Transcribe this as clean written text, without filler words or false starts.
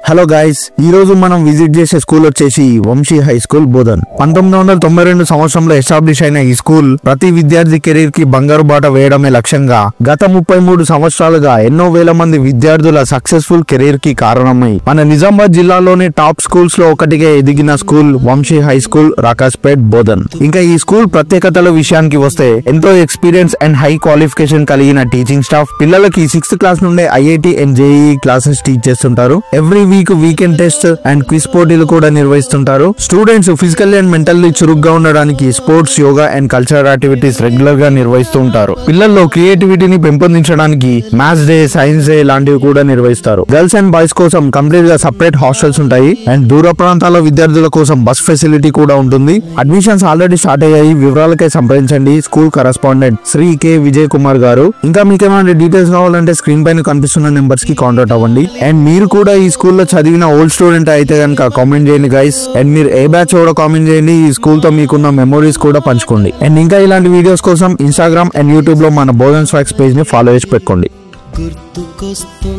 Hello guys, ఈ రోజు మనం విజిట్ చేసే స్కూల్ వచ్చేసి వంశీ హై స్కూల్ బోధన్. 1992 సంవత్సరంలో ఎస్టాబ్లిష్ అయిన ఈ స్కూల్ ప్రతి విద్యార్థి కెరీర్ కి బంగారు బాట వేయడమే లక్ష్యంగా గత 33 సంవత్సరాలుగా ఎన్నో వేల మంది విద్యార్థుల సక్సెస్ఫుల్ కెరీర్ కి కారణమై మన నిజామాబాద్ జిల్లాలోని టాప్ స్కూల్స్ లో ఒకటిగా ఎదిగిన school Vamshi high school Rakaspet Bodhan. ఇంకా ఈ స్కూల్ ప్రత్యేకతల విషయానికి వస్తే ఎంతో ఎక్స్పీరియన్స్ అండ్ హై క్వాలిఫికేషన్ కలిగిన టీచింగ్ స్టాఫ్, పిల్లలకి 6th క్లాస్ నుండే IIT and JEE classes teach చేస్తుంటారు. Every weekend test and quiz పోటీలు కూడా నిర్వహిస్తుంటారు. స్టూడెంట్స్ ఫిజికల్ అండ్ మెంటల్లీ చురుగ్గా ఉండడానికి sports, yoga and cultural activities regular గా నిర్వహిస్తూ ఉంటారు. పిల్లల్లో క్రియేటివిటీని పెంపొందించడానికి మ్యాథ్స్ డే, సైన్స్ డే లాంటివి కూడా నిర్వహిస్తారు. గర్ల్స్ అండ్ బాయ్స్ కోసం కంప్లీట్ గా సెపరేట్ హాస్టల్స్ ఉంటాయి అండ్ దూర ప్రాంతాల విద్యార్థుల కోసం బస్ ఫెసిలిటీ కూడా ఉంటుంది. అడ్మిషన్స్ ఆల్రెడీ స్టార్ట్ అయ్యాయి. వివరాలకై సంప్రదించండి school correspondent Shri K Vijay Kumar garu. ఇంకా మీకు ఏమైనా డీటెయిల్స్ కావాలంటే స్క్రీన్ పైన కనిపిస్తున్న నెంబర్స్ కి కాంటాక్ట్ అవ్వండి. అండ్ మీరు కూడా ఈ స్కూల్లో చదివిన ఓల్డ్ స్టూడెంట్ అయితే కనుక కామెంట్ చేయండి గైస్. అండ్ మీరు ఏ బ్యాచ్ కూడా కామెంట్ చేయండి. ఈ స్కూల్ తో మీకున్న మెమోరీస్ కూడా పంచుకోండి. అండ్ ఇంకా ఇలాంటి వీడియోస్ కోసం ఇన్స్టాగ్రామ్ అండ్ యూట్యూబ్ లో మన బోధన్ స్వాగ్స్ పేజ్ ని ఫాలో చేసి పెట్టుకోండి. గుర్తుకొస్తున్నాయి